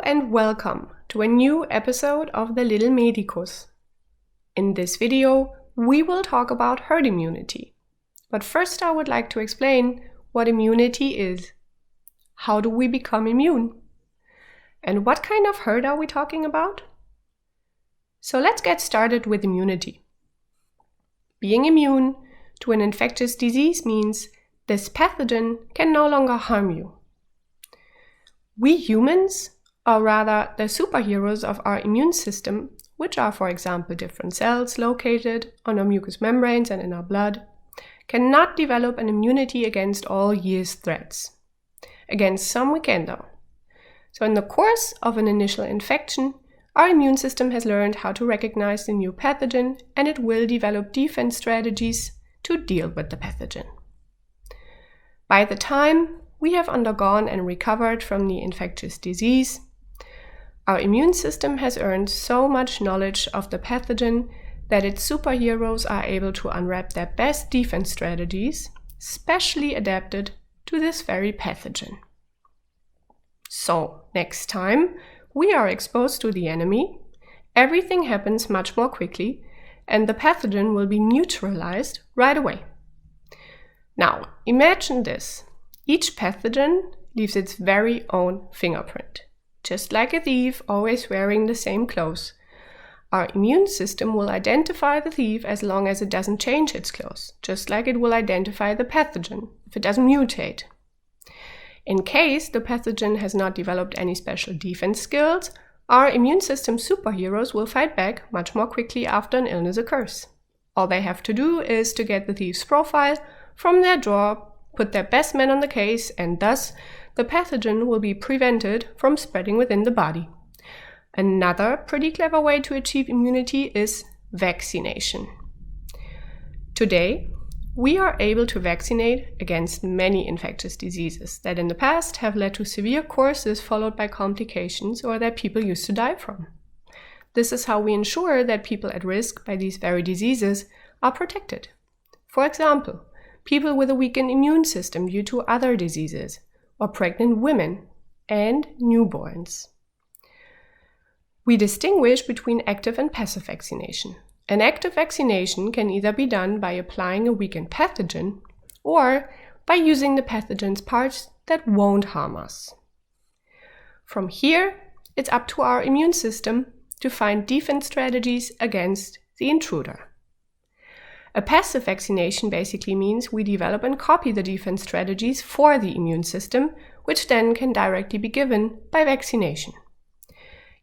and welcome to a new episode of the Little Medicus. In this video, we will talk about herd immunity. But first I would like to explain what immunity is. How do we become immune? And what kind of herd are we talking about? So let's get started with immunity. Being immune to an infectious disease means this pathogen can no longer harm you. We humans, or rather the superheroes of our immune system, which are, for example, different cells located on our mucous membranes and in our blood, cannot develop an immunity against all year's threats. Against some we can though. So in the course of an initial infection, our immune system has learned how to recognize the new pathogen, and it will develop defense strategies to deal with the pathogen. By the time we have undergone and recovered from the infectious disease, our immune system has earned so much knowledge of the pathogen that its superheroes are able to unwrap their best defense strategies, specially adapted to this very pathogen. So, next time we are exposed to the enemy, everything happens much more quickly, and the pathogen will be neutralized right away. Now, imagine this. Each pathogen leaves its very own fingerprint. Just like a thief always wearing the same clothes, our immune system will identify the thief as long as it doesn't change its clothes, just like it will identify the pathogen if it doesn't mutate. In case the pathogen has not developed any special defense skills, our immune system superheroes will fight back much more quickly after an illness occurs. All they have to do is to get the thief's profile from their drawer, put their best man on the case, and thus the pathogen will be prevented from spreading within the body. Another pretty clever way to achieve immunity is vaccination. Today, we are able to vaccinate against many infectious diseases that in the past have led to severe courses followed by complications or that people used to die from. This is how we ensure that people at risk by these very diseases are protected. For example, people with a weakened immune system due to other diseases, or pregnant women and newborns. We distinguish between active and passive vaccination. An active vaccination can either be done by applying a weakened pathogen or by using the pathogen's parts that won't harm us. From here, it's up to our immune system to find defense strategies against the intruder. A passive vaccination basically means we develop and copy the defense strategies for the immune system, which then can directly be given by vaccination.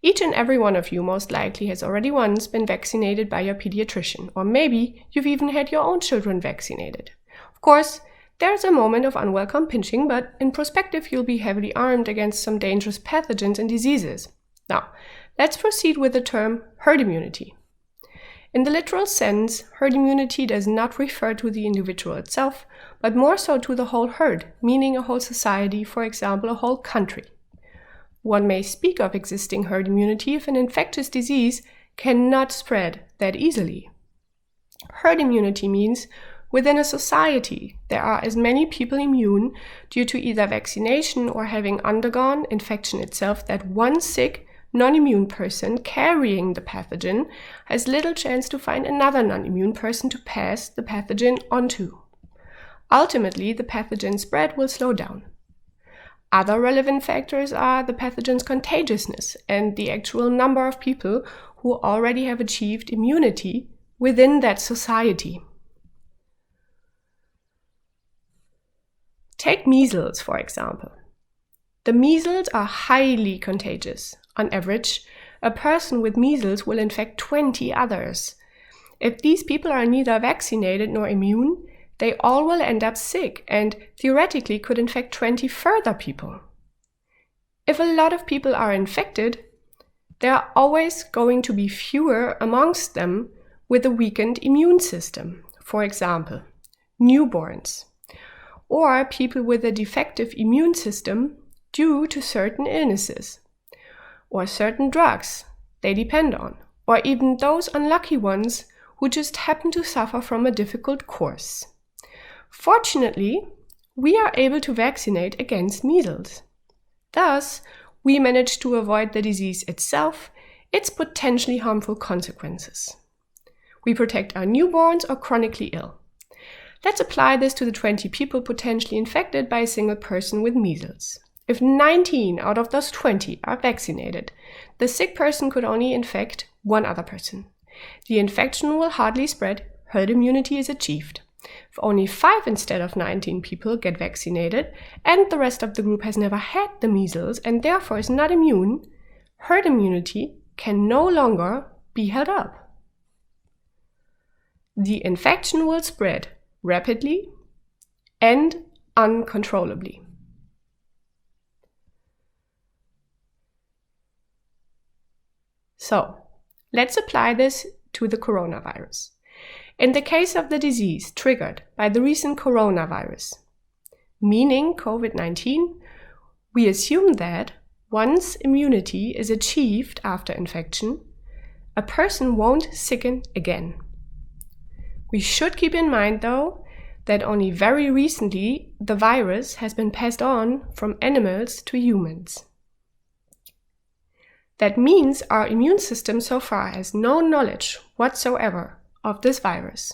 Each and every one of you most likely has already once been vaccinated by your pediatrician, or maybe you've even had your own children vaccinated. Of course, there's a moment of unwelcome pinching, but in perspective you'll be heavily armed against some dangerous pathogens and diseases. Now, let's proceed with the term herd immunity. In the literal sense, herd immunity does not refer to the individual itself, but more so to the whole herd, meaning a whole society, for example, a whole country. One may speak of existing herd immunity if an infectious disease cannot spread that easily. Herd immunity means within a society there are as many people immune due to either vaccination or having undergone infection itself that one sick non-immune person carrying the pathogen has little chance to find another non-immune person to pass the pathogen onto. Ultimately, the pathogen spread will slow down. Other relevant factors are the pathogen's contagiousness and the actual number of people who already have achieved immunity within that society. Take measles, for example. The measles are highly contagious. On average, a person with measles will infect 20 others. If these people are neither vaccinated nor immune, they all will end up sick and theoretically could infect 20 further people. If a lot of people are infected, there are always going to be fewer amongst them with a weakened immune system. For example, newborns, or people with a defective immune system due to certain illnesses, or certain drugs they depend on, or even those unlucky ones who just happen to suffer from a difficult course. Fortunately, we are able to vaccinate against measles. Thus, we manage to avoid the disease itself, its potentially harmful consequences. We protect our newborns or chronically ill. Let's apply this to the 20 people potentially infected by a single person with measles. If 19 out of those 20 are vaccinated, the sick person could only infect one other person. The infection will hardly spread, herd immunity is achieved. If only 5 instead of 19 people get vaccinated, and the rest of the group has never had the measles and therefore is not immune, herd immunity can no longer be held up. The infection will spread rapidly and uncontrollably. So, let's apply this to the coronavirus. In the case of the disease triggered by the recent coronavirus, meaning COVID-19, we assume that once immunity is achieved after infection, a person won't sicken again. We should keep in mind, though, that only very recently the virus has been passed on from animals to humans. That means our immune system so far has no knowledge whatsoever of this virus.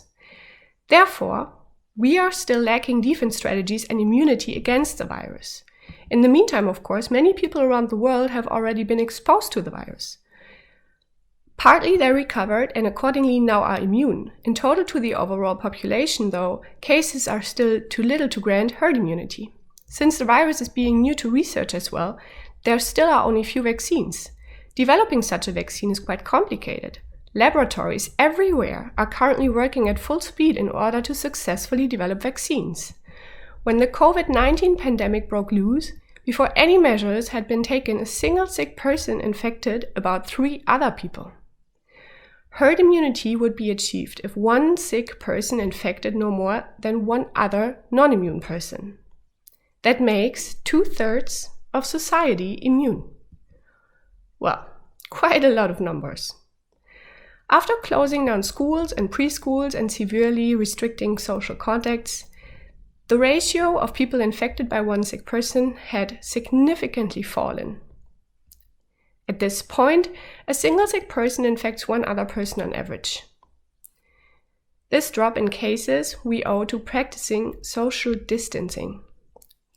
Therefore, we are still lacking defense strategies and immunity against the virus. In the meantime, of course, many people around the world have already been exposed to the virus. Partly they recovered and accordingly now are immune. In total to the overall population, though, cases are still too little to grant herd immunity. Since the virus is being new to research as well, there still are only few vaccines. Developing such a vaccine is quite complicated. Laboratories everywhere are currently working at full speed in order to successfully develop vaccines. When the COVID-19 pandemic broke loose, before any measures had been taken, a single sick person infected about 3 other people. Herd immunity would be achieved if one sick person infected no more than one other non-immune person. That makes 2/3 of society immune. Well, quite a lot of numbers. After closing down schools and preschools and severely restricting social contacts, the ratio of people infected by one sick person had significantly fallen. At this point, a single sick person infects one other person on average. This drop in cases we owe to practicing social distancing,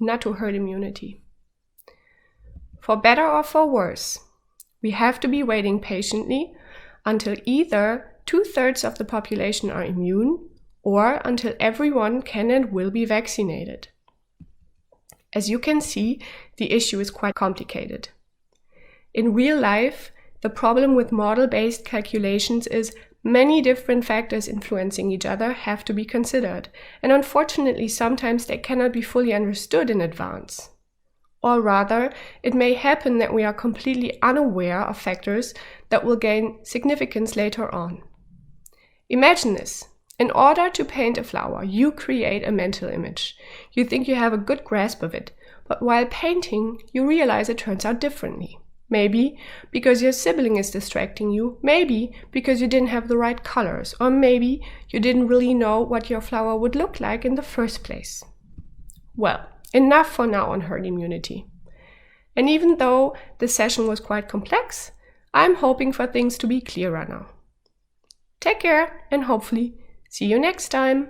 not to herd immunity. For better or for worse, we have to be waiting patiently until either 2/3 of the population are immune or until everyone can and will be vaccinated. As you can see, the issue is quite complicated. In real life, the problem with model-based calculations is many different factors influencing each other have to be considered, and unfortunately sometimes they cannot be fully understood in advance. Or rather, it may happen that we are completely unaware of factors that will gain significance later on. Imagine this. In order to paint a flower, you create a mental image. You think you have a good grasp of it, but while painting, you realize it turns out differently. Maybe because your sibling is distracting you, maybe because you didn't have the right colors, or maybe you didn't really know what your flower would look like in the first place. Well, enough for now on herd immunity. And even though this session was quite complex, I'm hoping for things to be clearer now. Take care and hopefully see you next time.